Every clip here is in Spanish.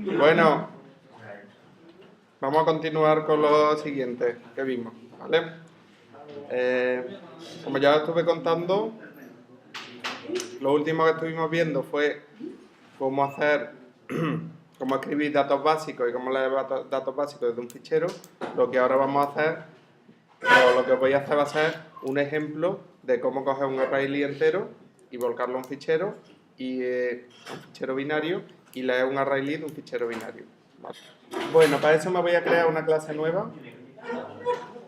Bueno, vamos a continuar con lo siguiente que vimos, ¿vale? Como ya estuve contando, lo último que estuvimos viendo fue cómo hacer, cómo escribir datos básicos y cómo leer datos básicos desde un fichero. Lo que ahora vamos a hacer, o lo que os voy a hacer va a ser un ejemplo de cómo coger un array entero y volcarlo a un fichero binario y leer un array de un fichero binario. ¿Vale? Bueno, para eso me voy a crear una clase nueva.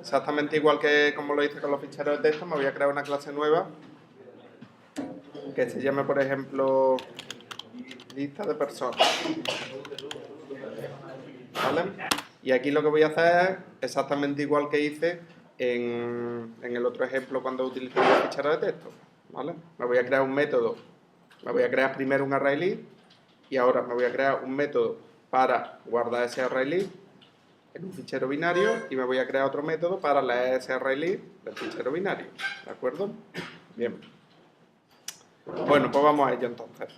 Exactamente igual que como lo hice con los ficheros de texto, me voy a crear una clase nueva que se llame, por ejemplo, lista de personas. ¿Vale? Y aquí lo que voy a hacer es exactamente igual que hice en el otro ejemplo cuando utilicé los ficheros de texto. ¿Vale? Me voy a crear un método. Me voy a crear primero un array y ahora me voy a crear un método para guardar ese array en un fichero binario y me voy a crear otro método para leer ese array del fichero binario. ¿De acuerdo? Bien. Bueno, pues vamos a ello entonces.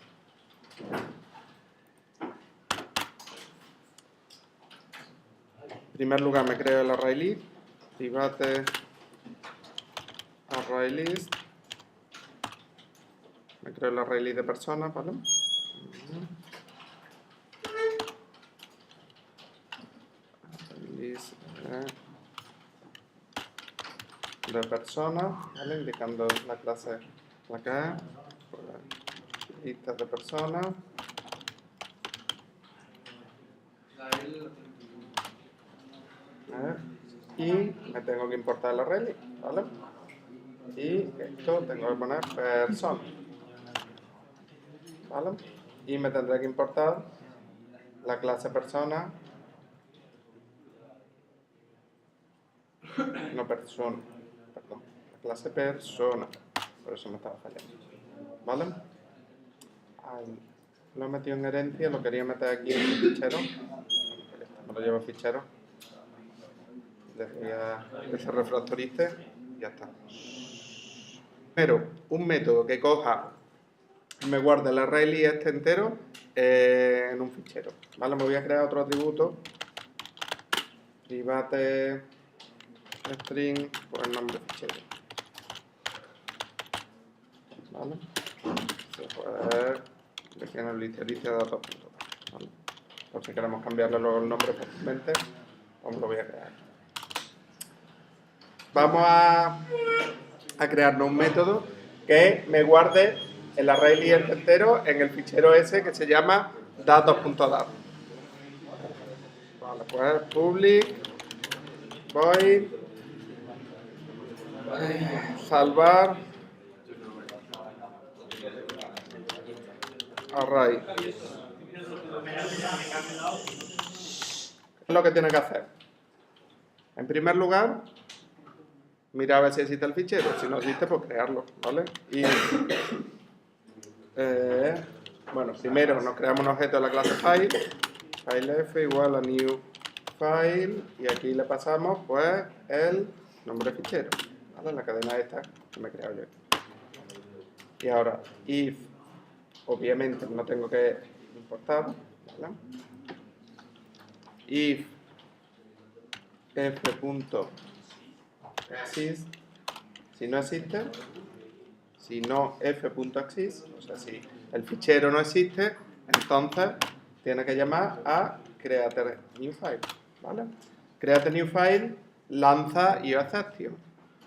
En primer lugar me creo el array private array list. Me creo el array de personas, ¿vale? List de personas, ¿vale? Indicando la clase la que es, lista de personas. Y me tengo que importar el array, ¿vale? Y esto tengo que poner persona, ¿vale? Y me tendré que importar la clase persona, no persona, perdón, la clase persona, por eso me estaba fallando, ¿vale? Ahí. Lo he metido en herencia, lo quería meter aquí en el fichero, me lo llevo a fichero, decía que se refactorice y ya está. Pero un método que coja me guarda el array este entero en un fichero. ¿Vale? Me voy a crear otro atributo. Private string por el nombre fichero. ¿Vale? Se puede ver regional lista de datos. ¿Vale? Por si queremos cambiarle luego el nombre fácilmente, pues lo voy a crear. Vamos a crearnos un método que me guarde el array entero en el fichero ese que se llama datos.dat. Vale, pues public void salvar array. ¿Qué es lo que tiene que hacer? En primer lugar, mira a ver si existe el fichero. Si no existe, pues crearlo, ¿vale? Y bueno, primero nos creamos un objeto de la clase file, filef igual a new file, y aquí le pasamos pues el nombre fichero, ¿vale? La cadena esta que me he creado yo. Y ahora, if, obviamente no tengo que importar, ¿vale? If f.exist, si no existe, si no f.exist, o sea, si el fichero no existe, entonces tiene que llamar a create new file, ¿vale? Create new file lanza IOException,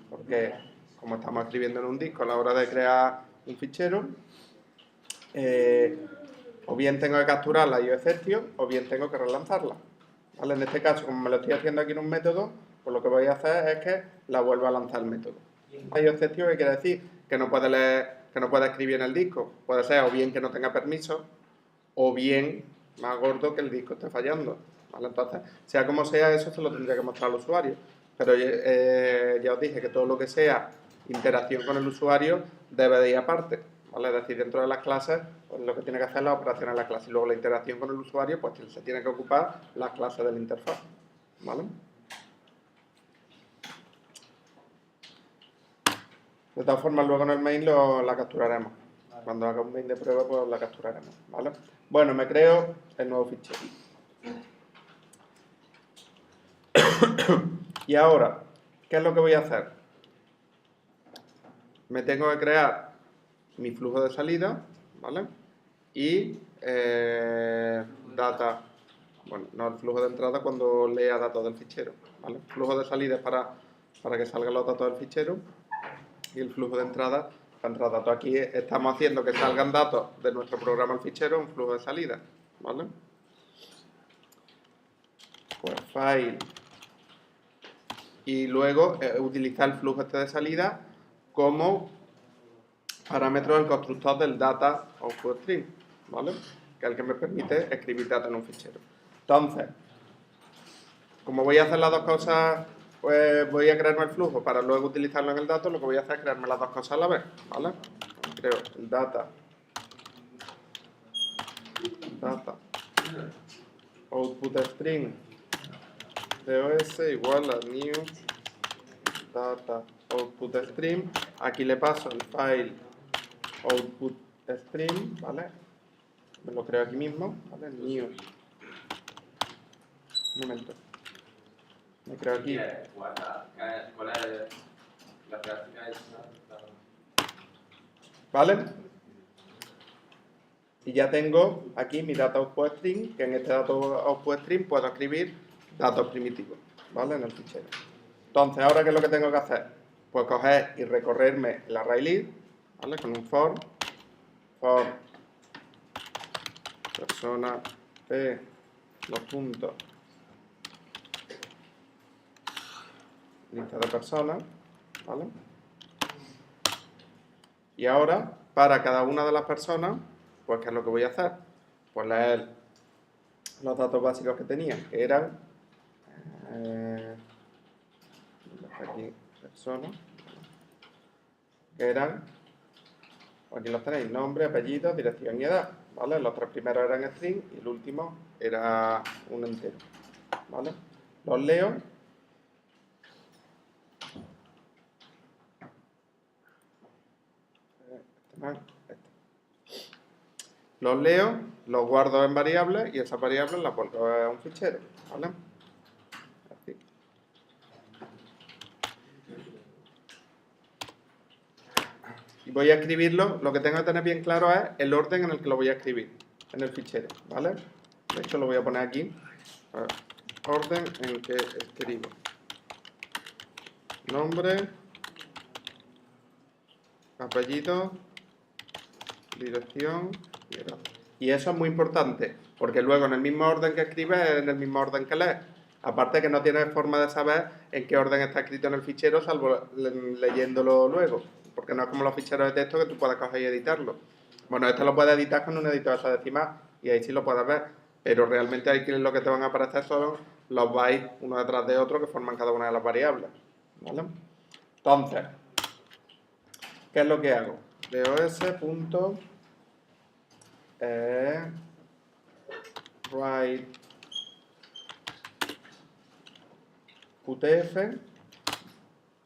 porque como estamos escribiendo en un disco a la hora de crear un fichero, o bien tengo que capturar la IOException o bien tengo que relanzarla, ¿vale? En este caso, como me lo estoy haciendo aquí en un método, pues lo que voy a hacer es que la vuelva a lanzar el método. La IOException, ¿qué quiere decir? Que no puede leer, que no puede escribir en el disco. Puede ser o bien que no tenga permiso, o bien, más gordo, que el disco esté fallando, ¿vale? Entonces, sea como sea, eso se lo tendría que mostrar al usuario. Pero ya os dije que todo lo que sea interacción con el usuario debe de ir aparte, ¿vale? Es decir, dentro de las clases, pues lo que tiene que hacer es la operación en la clase. Y luego la interacción con el usuario, pues se tiene que ocupar la clase de la interfaz, ¿vale? De todas formas, luego en el main la capturaremos. Cuando haga un main de prueba, pues la capturaremos, ¿vale? Bueno, me creo el nuevo fichero. Y ahora, ¿qué es lo que voy a hacer? Me tengo que crear mi flujo de salida, ¿vale? Y data, bueno, no el flujo de entrada cuando lea datos del fichero, ¿vale? Flujo de salida es para que salgan los datos del fichero y el flujo de entrada para entrar datos. Aquí estamos haciendo que salgan datos de nuestro programa al fichero, un flujo de salida, ¿vale? Pues file y luego utilizar el flujo este de salida como parámetro del constructor del data output stream, ¿vale? Que es el que me permite escribir data en un fichero. Entonces, como voy a hacer las dos cosas, pues voy a crearme el flujo para luego utilizarlo en el dato, lo que voy a hacer es crearme las dos cosas a la vez, ¿vale? Creo el data output string dos igual a new data output stream. Aquí le paso el file output stream, ¿vale? Me lo creo aquí mismo, ¿vale? New. Un momento. Me creo aquí. ¿Cuál es la práctica esa? ¿Vale? Y ya tengo aquí mi data output string, que en este data output string puedo escribir datos primitivos, ¿vale? En el fichero. Entonces, ¿ahora qué es lo que tengo que hacer? Pues coger y recorrerme el array list, ¿vale? Con un for persona p los puntos lista de personas, ¿vale? Y ahora, para cada una de las personas, pues ¿qué es lo que voy a hacer? Pues leer los datos básicos que tenía, que eran aquí personas, que eran, aquí los tenéis, nombre, apellido, dirección y edad, ¿vale? Los tres primeros eran string y el último era un entero, ¿vale? Los leo. Los leo, los guardo en variables y esas variables las vuelvo a un fichero, ¿vale? Así. Y voy a escribirlo, lo que tengo que tener bien claro es el orden en el que lo voy a escribir en el fichero, ¿vale? De hecho lo voy a poner aquí, orden en el que escribo nombre, apellido, dirección y edad. Y eso es muy importante, porque luego en el mismo orden que escribes es en el mismo orden que lees. Aparte que no tienes forma de saber en qué orden está escrito en el fichero, salvo leyéndolo luego. Porque no es como los ficheros de texto que tú puedes coger y editarlo. Bueno, esto lo puedes editar con un editor hexadecimal y ahí sí lo puedes ver. Pero realmente aquí lo que te van a aparecer son los bytes uno detrás de otro que forman cada una de las variables, ¿vale? Entonces, ¿qué es lo que hago? dos. Write UTF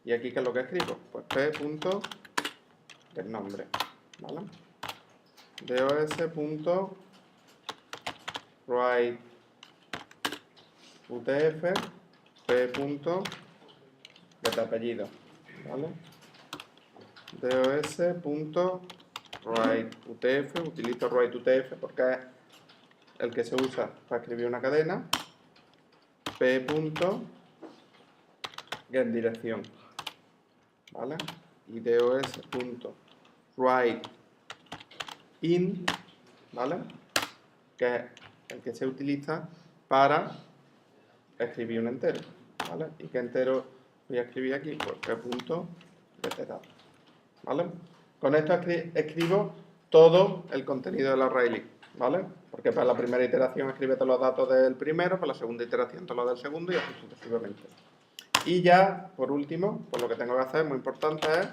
y aquí ¿qué es lo que escribo? Pues p punto el nombre, ¿vale? dos. Write UTF p punto de apellido, ¿vale? dos punto write UTF, utilizo write UTF porque es el que se usa para escribir una cadena, p punto get dirección, ¿vale? Y dos punto write in, ¿vale? Que es el que se utiliza para escribir un entero, ¿vale? ¿Y qué entero voy a escribir aquí? Pues p punto get data, ¿vale? Con esto escribo todo el contenido del array list, ¿vale? Porque para la primera iteración escribe todos los datos del primero, para la segunda iteración todos los del segundo y así sucesivamente. Y ya, por último, pues lo que tengo que hacer, muy importante, es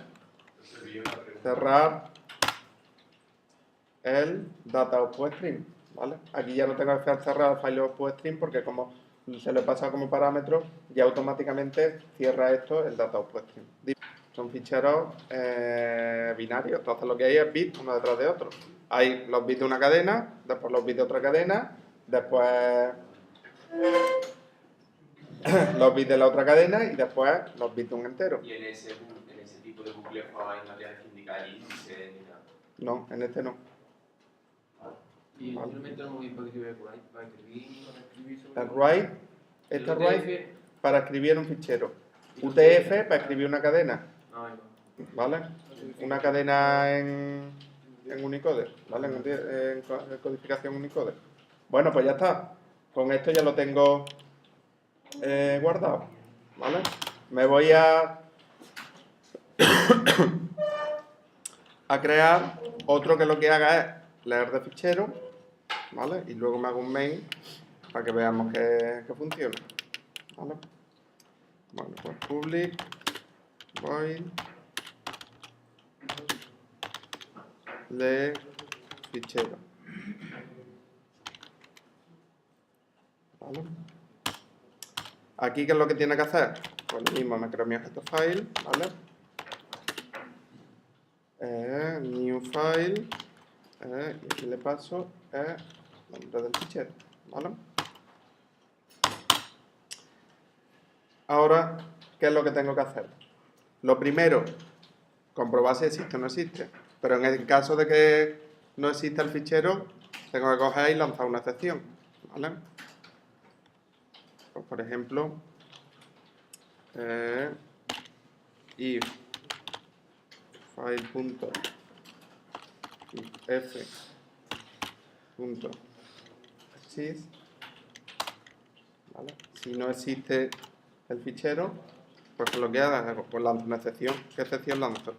cerrar el data output stream, ¿vale? Aquí ya no tengo que cerrar el file output stream porque como se le pasa como parámetro, ya automáticamente cierra esto el data output stream. son ficheros binarios. Entonces lo que hay es bits uno detrás de otro. Hay los bits de una cadena, después los bits de otra cadena, después los bits de la otra cadena y después los bits de un entero. Y en ese tipo de bucle for no tienes que indicar el índice ni nada. No, en este no. Y Vale. finalmente no muy para escribir write, para escribir sobre El write, el este UTF. write para escribir un fichero. UTF para escribir una cadena, Ahí ¿vale? Una cadena en Unicode, ¿vale? En codificación Unicode. Bueno, pues ya está. Con esto ya lo tengo guardado, ¿vale? Me voy a crear otro que lo que haga es leer de fichero, ¿vale? Y luego me hago un main para que veamos que funciona, ¿vale? Bueno, pues public void lee fichero, ¿vale? Aquí, ¿qué es lo que tiene que hacer? Pues lo mismo, me creo mi objeto file, ¿vale? New file, y aquí le paso el nombre del fichero, ¿vale? Ahora, ¿qué es lo que tengo que hacer? Lo primero, comprobar si existe o no existe. Pero en el caso de que no exista el fichero, tengo que coger y lanzar una excepción, ¿vale? Pues, por ejemplo, if file.if.exist, ¿vale? Si no existe el fichero, pues lo que haga, pues lanzo una excepción. ¿Qué excepción lanzo?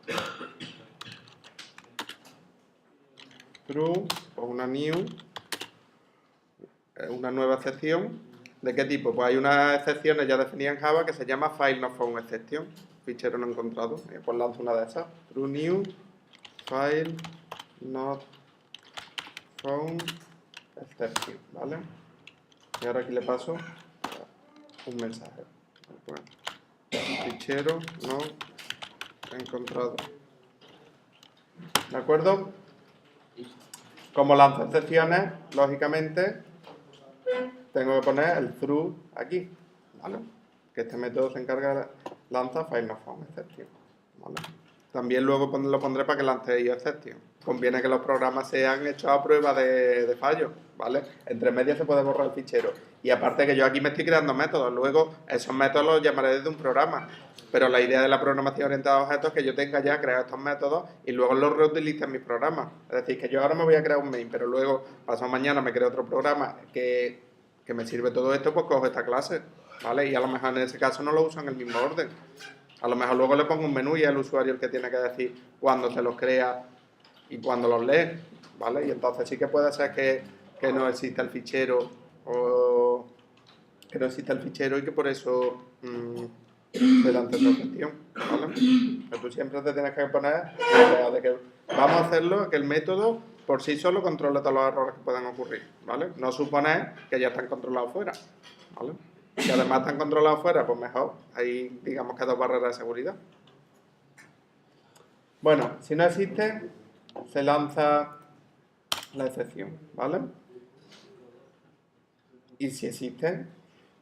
True o una new, una nueva excepción. ¿De qué tipo? Pues hay unas excepciones ya definidas en Java que se llama file not found exception, fichero no encontrado. Pues lanzo una de esas. True new file not found exception, ¿vale? Y ahora aquí le paso un mensaje. Bueno, fichero no encontrado. ¿De acuerdo? Como lanzo excepciones, lógicamente tengo que poner el through aquí, ¿vale? Que este método se encarga de lanza file not found exception, ¿vale? También luego lo pondré para que lance exception. Conviene que los programas sean hechos a prueba de fallos, ¿vale? Entre medias se puede borrar el fichero. Y aparte que yo aquí me estoy creando métodos, luego esos métodos los llamaré desde un programa. Pero la idea de la programación orientada a objetos es que yo tenga ya creado estos métodos y luego los reutilice en mis programas. Es decir, que yo ahora me voy a crear un main, pero luego, pasado mañana, me creo otro programa que me sirve todo esto, pues cojo esta clase, ¿vale? Y a lo mejor en ese caso no lo uso en el mismo orden. A lo mejor luego le pongo un menú y es el usuario el que tiene que decir cuándo se los crea y cuándo los lee, ¿vale? Y entonces sí que puede ser que no exista el fichero o que no exista el fichero y que por eso se lance otra excepción, ¿vale? Pero tú siempre te tienes que poner la idea de que vamos a hacerlo, que el método por sí solo controle todos los errores que puedan ocurrir, ¿vale? No suponer que ya están controlados fuera, ¿vale? Si además están controlados fuera, pues mejor. Ahí digamos que hay dos barreras de seguridad. Bueno, si no existe, se lanza la excepción, ¿vale? Y si existe,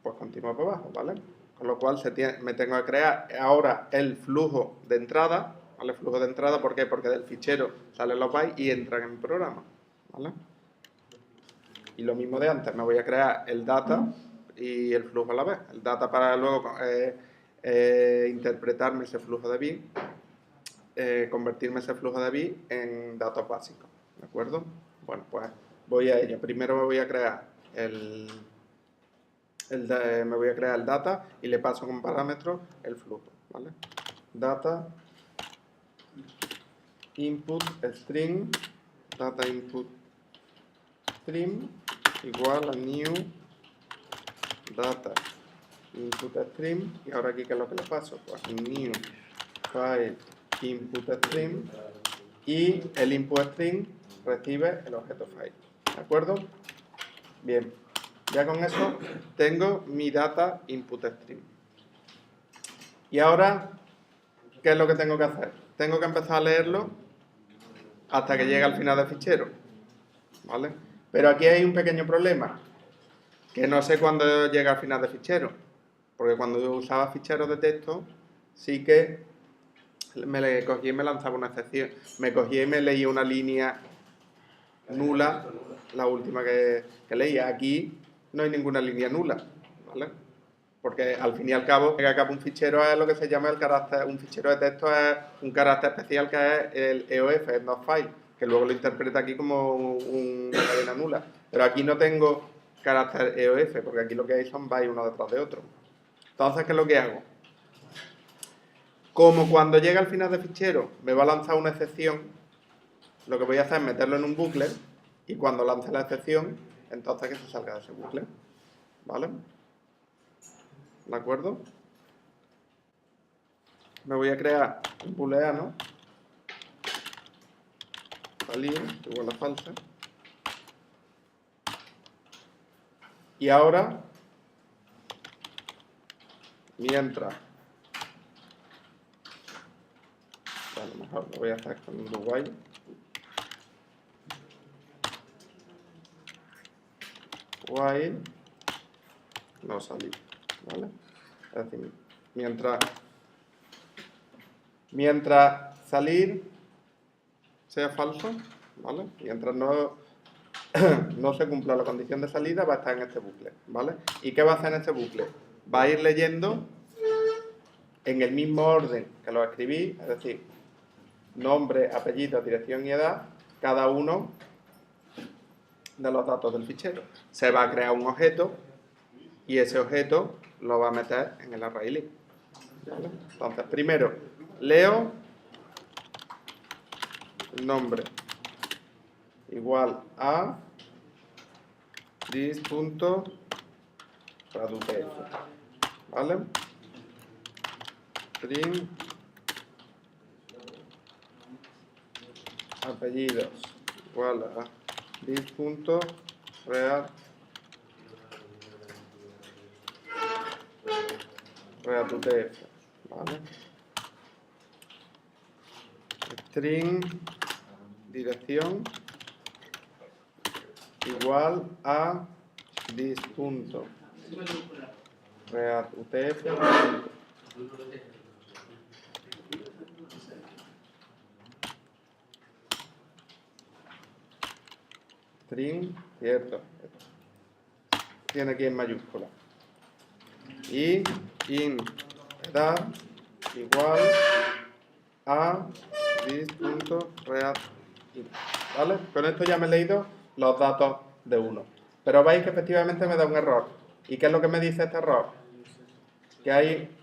pues continúa por abajo, ¿vale? Con lo cual me tengo que crear ahora el flujo de entrada, ¿vale? El flujo de entrada, ¿por qué? Porque del fichero salen los bytes y entran en mi programa, ¿vale? Y lo mismo de antes, me voy a crear el data y el flujo a la vez. El data para luego interpretarme ese flujo de bits, convertirme ese flujo de bits en datos básicos, ¿de acuerdo? Bueno, pues voy a ello. Primero me voy a crear me voy a crear el data y le paso como parámetro el flujo, ¿vale? Data input string, data input string igual a new data input string, y ahora aquí ¿qué es lo que le paso? Pues new file input string, y el input string recibe el objeto file, ¿de acuerdo? Bien, ya con eso tengo mi data input string. Y ahora ¿qué es lo que tengo que hacer? Tengo que empezar a leerlo hasta que llegue al final del fichero, ¿vale? Pero aquí hay un pequeño problema, que no sé cuándo llega al final del fichero, porque cuando yo usaba ficheros de texto, sí que me cogía y me lanzaba una excepción, me cogía y me leía una línea nula, la última que leía. Aquí no hay ninguna línea nula, ¿vale? Porque al fin y al cabo, un fichero es lo que se llama el carácter, un fichero de texto es un carácter especial que es el EOF, el not file, que luego lo interpreta aquí como una cadena nula. Pero aquí no tengo carácter EOF, porque aquí lo que hay son bytes uno detrás de otro. Entonces, ¿qué es lo que hago? Como cuando llega al final del fichero me va a lanzar una excepción, lo que voy a hacer es meterlo en un bucle y cuando lance la excepción, entonces que se salga de ese bucle. ¿Vale? ¿De acuerdo? Me voy a crear un booleano, salir, igual a falsa. Y ahora, mientras, a lo mejor lo voy a hacer con un do while. While no salir, ¿vale? Es decir, mientras salir sea falso, ¿vale? Mientras no se cumpla la condición de salida, va a estar en este bucle, ¿vale? ¿Y qué va a hacer en este bucle? Va a ir leyendo en el mismo orden que lo escribí, es decir, nombre, apellido, dirección y edad, cada uno de los datos del fichero. Se va a crear un objeto y ese objeto lo va a meter en el array list, ¿vale? Entonces, primero, leo nombre igual a this.radutf, ¿vale? Print apellidos igual a this.readutf, ¿vale? String dirección igual a this.readutf. String, cierto, tiene aquí en mayúscula. Y int edad igual a this.read, ¿vale? Con esto ya me he leído los datos de uno. Pero veis que efectivamente me da un error. ¿Y qué es lo que me dice este error? Que hay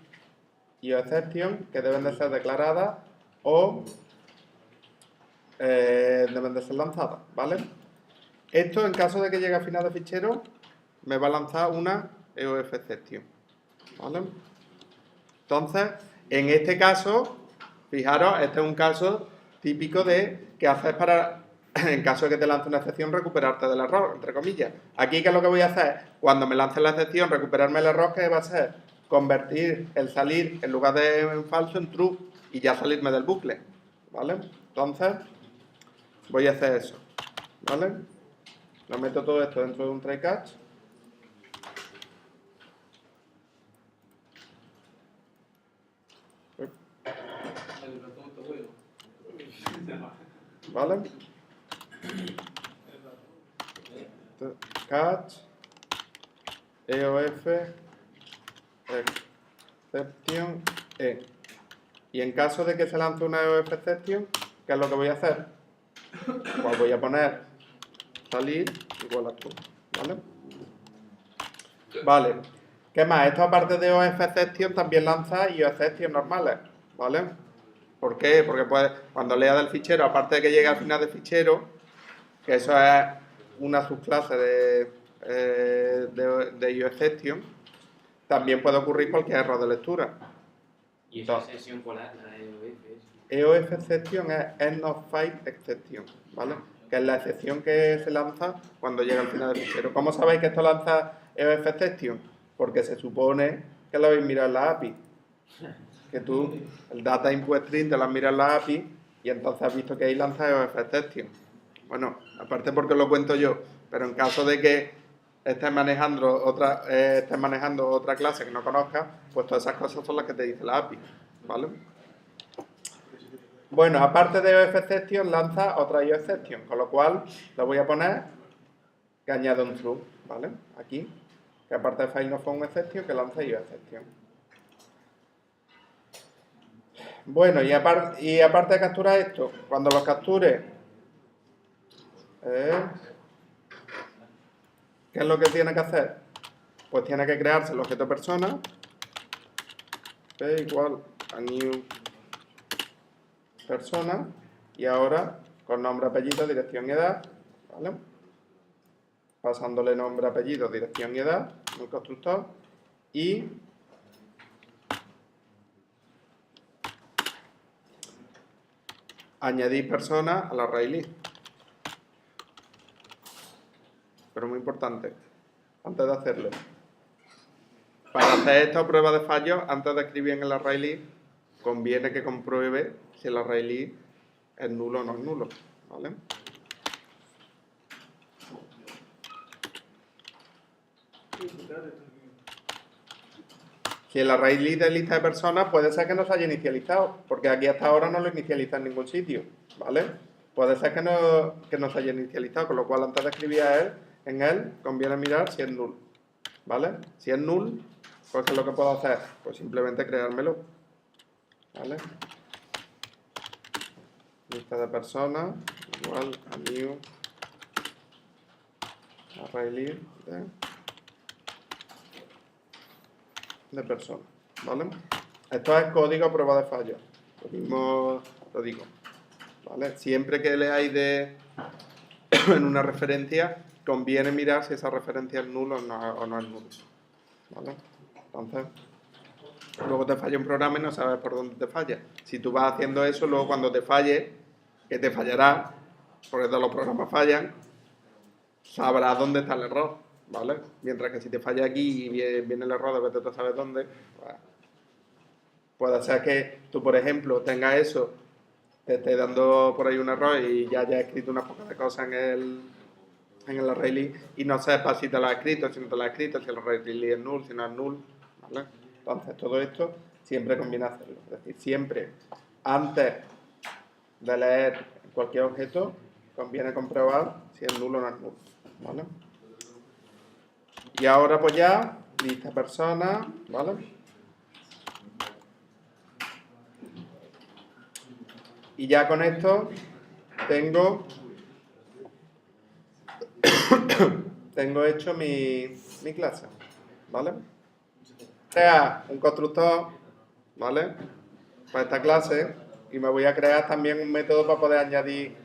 IOException que deben de ser declaradas o deben de ser lanzadas, ¿vale? Esto, en caso de que llegue al final de fichero, me va a lanzar una EOFexception, ¿vale? Entonces, en este caso, fijaros, este es un caso típico de qué haces para, en caso de que te lance una excepción, recuperarte del error, entre comillas. Aquí, ¿qué es lo que voy a hacer? Cuando me lance la excepción, recuperarme el error, que va a ser convertir el salir, en lugar de en falso, en true, y ya salirme del bucle, ¿vale? Entonces, voy a hacer eso, ¿vale? Lo meto todo esto dentro de un try catch. ¿Vale? Catch EOF exception E. Y en caso de que se lance una EOF exception, ¿qué es lo que voy a hacer? Pues voy a poner salir igual a true, ¿vale? Vale. ¿Qué más? Esto, aparte de EOF exception, también lanza IOException normales, ¿vale? ¿Por qué? Porque pues, cuando lea del fichero, aparte de que llegue al final del fichero, que eso es una subclase de IOException, también puede ocurrir cualquier error de lectura. ¿Y esa excepción cuál es? La EOF. EOFexception es End of File Exception, ¿vale? Que es la excepción que se lanza cuando llega al final del fichero. ¿Cómo sabéis que esto lanza EOFexception? Porque se supone que lo habéis mirado en la API. que tú, el data input string te lo has mirado en la API y entonces has visto que ahí lanza EOF exception. Bueno, aparte porque lo cuento yo, pero en caso de que estés manejando otra clase que no conozcas, pues todas esas cosas son las que te dice la API, ¿vale? Bueno, aparte de EOF exception, lanza otra IO exception, con lo cual le voy a poner que añade un true, ¿vale? Aquí, que aparte de file no found exception, que lanza IO exception. Bueno, y aparte de capturar esto, cuando los capture, ¿qué es lo que tiene que hacer? Pues tiene que crearse el objeto persona, igual a new persona, y ahora con nombre, apellido, dirección y edad, ¿vale? Pasándole nombre, apellido, dirección y edad en el constructor, y añadir persona al array list. Pero muy importante, antes de hacerlo. Para hacer esta prueba de fallos, antes de escribir en el array list, conviene que compruebe si el array list es nulo o no es nulo, ¿vale? Si el array list de lista de personas, puede ser que no se haya inicializado, porque aquí hasta ahora no lo inicializa en ningún sitio, ¿vale? Puede ser que no se haya inicializado, con lo cual antes de escribir en él, conviene mirar si es null, ¿vale? Si es null, pues ¿qué es lo que puedo hacer? Pues simplemente creármelo, ¿vale? Lista de personas igual a new array list de personas, ¿vale? Esto es código a prueba de fallo. Lo mismo lo digo, ¿vale? Siempre que leáis en una referencia, conviene mirar si esa referencia es nula o no es nula, ¿vale? Entonces, luego te falla un programa y no sabes por dónde te falla. Si tú vas haciendo eso, luego cuando te falle, que te fallará, porque todos los programas fallan, sabrás dónde está el error, ¿vale? Mientras que si te falla aquí y viene el error de vete tú sabes dónde, pues, puede ser que tú, por ejemplo, tengas eso, te esté dando por ahí un error y ya hayas escrito unas pocas de cosas en el array list y no sepas si te lo has escrito, si no te lo has escrito, si el array list es null, si no es null, ¿vale? Entonces, todo esto siempre conviene hacerlo. Es decir, siempre antes de leer cualquier objeto, conviene comprobar si es nulo o no es nulo, ¿vale? Y ahora pues ya, lista persona, ¿vale? Y ya con esto tengo hecho mi clase, ¿vale? Crea un constructor, ¿vale? Para esta clase y me voy a crear también un método para poder añadir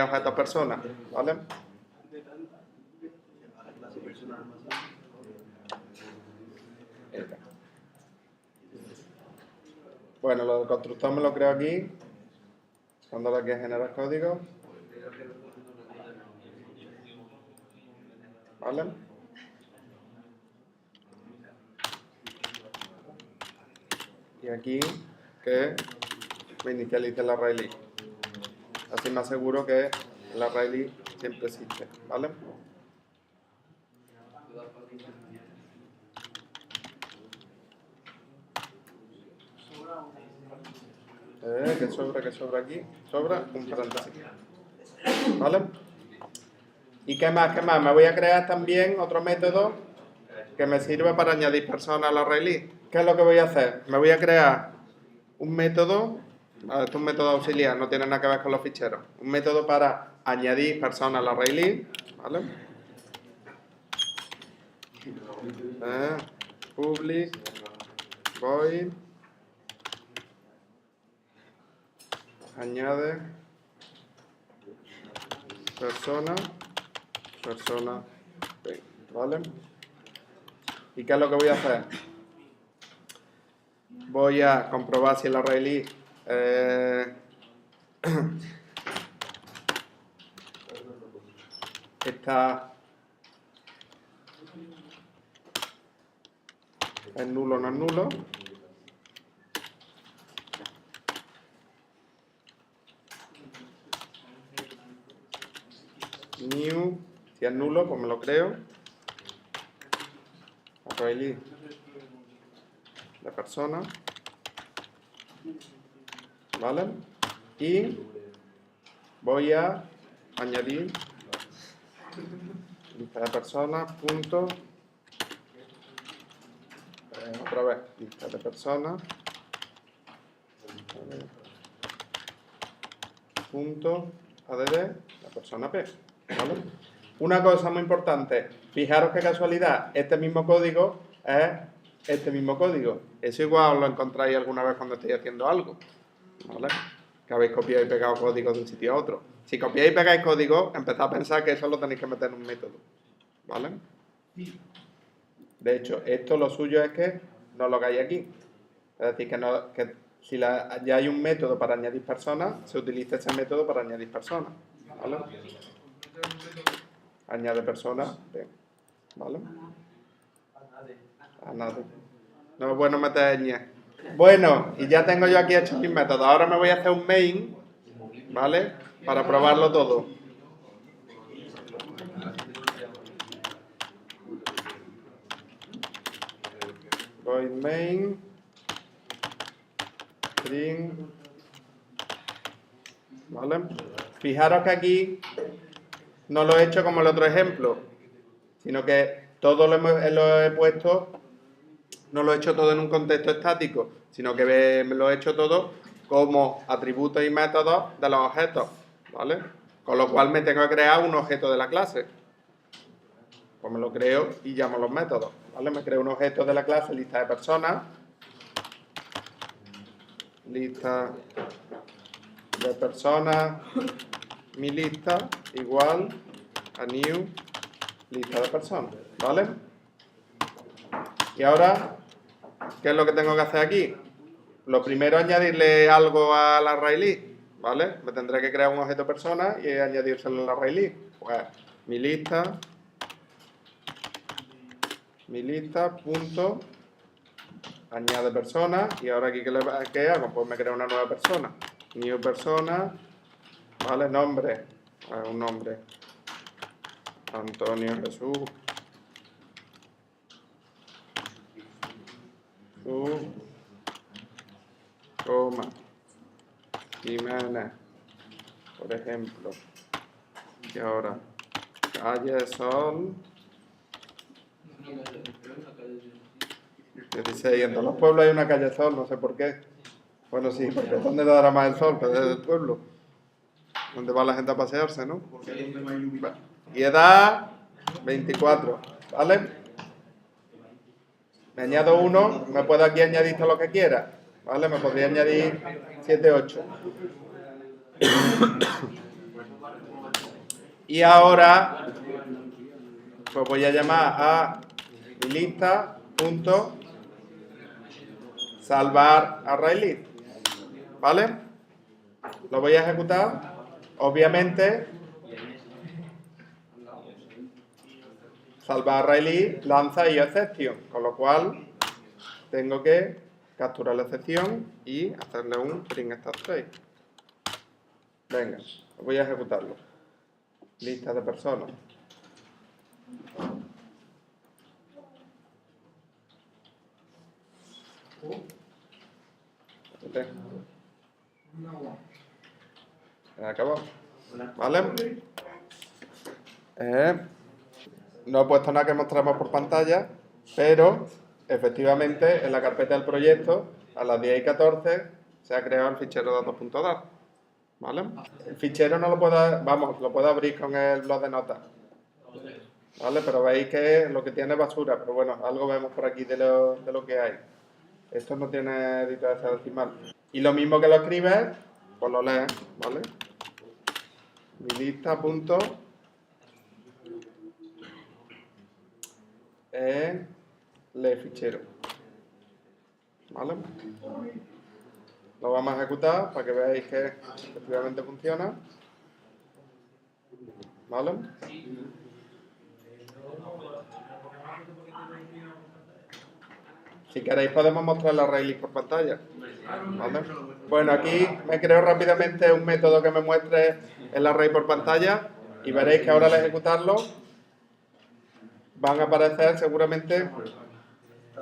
objetos personas, ¿vale? Bueno, lo del constructor me lo creo aquí, dándole aquí a generar código, ¿vale? Y aquí que me inicialice el array list. Así me aseguro que el array list siempre existe, ¿vale? ¿Qué sobra aquí? Sobra un paréntesis, ¿vale? ¿Y qué más? Me voy a crear también otro método que me sirva para añadir personas al array list. ¿Qué es lo que voy a hacer? Me voy a crear un método, esto es un método auxiliar, no tiene nada que ver con los ficheros. Un método para añadir personas al array list, ¿vale? Public void añade persona, ¿vale? ¿Y qué es lo que voy a hacer? Voy a comprobar si el array list está es nulo o no es nulo, new, si es nulo, pues me lo creo. Array list de persona. ¿Vale? Y voy a añadir lista de personas, punto, otra vez, lista de personas, punto, add, la persona P, ¿vale? Una cosa muy importante, fijaros qué casualidad, este mismo código es este mismo código. Eso igual lo encontráis alguna vez cuando estéis haciendo algo, ¿vale? Que habéis copiado y pegado código de un sitio a otro. Si copiáis y pegáis código, empezad a pensar que eso lo tenéis que meter en un método, ¿vale? De hecho, esto lo suyo es que no lo hagáis aquí. Es decir, que si ya hay un método para añadir personas, se utiliza ese método para añadir personas, ¿vale? Añade personas, ¿vale? Añade. No es bueno meter ñ. Bueno, y ya tengo yo aquí hecho mis métodos. Ahora me voy a hacer un main, ¿vale? Para probarlo todo. Void main, string, ¿vale? Fijaros que aquí no lo he hecho como el otro ejemplo, sino que todo lo he puesto, no lo he hecho todo en un contexto estático, sino que lo he hecho todo como atributos y métodos de los objetos, ¿vale? Con lo cual me tengo que crear un objeto de la clase. Pues me lo creo y llamo los métodos, ¿vale? Me creo un objeto de la clase lista de personas, lista de personas, mi lista igual a new lista de personas, ¿vale? Y ahora, ¿qué es lo que tengo que hacer aquí? Lo primero es añadirle algo al array list, ¿vale? Me tendré que crear un objeto persona y añadírselo al array list. Pues mi lista punto añade persona, y ahora aquí ¿qué hago? Pues me creo una nueva persona, new persona, ¿vale? Nombre, un nombre, Antonio Jesús, coma, Jiménez, por ejemplo, y ahora calle Sol 16. En todos los pueblos hay una calle Sol, no sé por qué. Bueno, sí, porque es donde dará más el sol, que es el pueblo, donde va la gente a pasearse, ¿no? Y edad 24, ¿vale? Me añado uno, me puedo aquí añadir todo lo que quiera, ¿vale? Me podría añadir 7, 8. Y ahora, pues voy a llamar a mi lista punto salvar array list, ¿vale? Lo voy a ejecutar. Obviamente, salvar array list lanza exception, con lo cual tengo que capturar la excepción y hacerle un print status trace. Venga, voy a ejecutarlo. Lista de personas. Acabó. ¿Vale? No he puesto nada que mostremos por pantalla, pero efectivamente en la carpeta del proyecto a las 10:14 se ha creado el fichero datos.dat. ¿Vale? El fichero no lo puedo, lo puedo abrir con el blog de notas, ¿vale? Pero veis que lo que tiene es basura, pero bueno, algo vemos por aquí de lo que hay. Esto no tiene editor hexadecimal. Y lo mismo que lo escribes, pues lo lees, ¿vale? Mi lista punto lee fichero, ¿vale? Lo vamos a ejecutar para que veáis que efectivamente funciona, ¿vale? Si queréis podemos mostrar el array list por pantalla, ¿vale? Bueno, aquí me creo rápidamente un método que me muestre el array por pantalla Y veréis que ahora al ejecutarlo van a aparecer seguramente,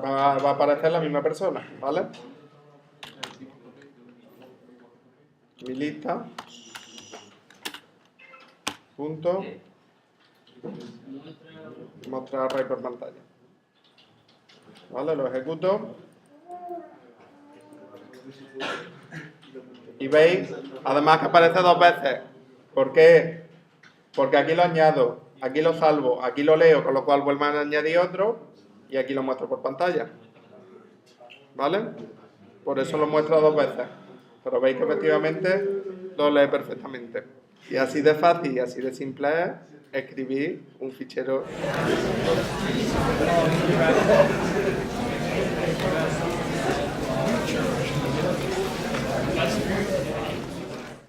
va a aparecer la misma persona, ¿vale? Mi lista. Punto. Mostrar array por pantalla. ¿Vale? Lo ejecuto. Y veis, además que aparece dos veces. ¿Por qué? Porque aquí lo añado, aquí lo salvo, aquí lo leo, con lo cual vuelvo a añadir otro y aquí lo muestro por pantalla. ¿Vale? Por eso lo muestro dos veces. Pero veis que efectivamente lo lee perfectamente. Y así de fácil y así de simple es escribir un fichero.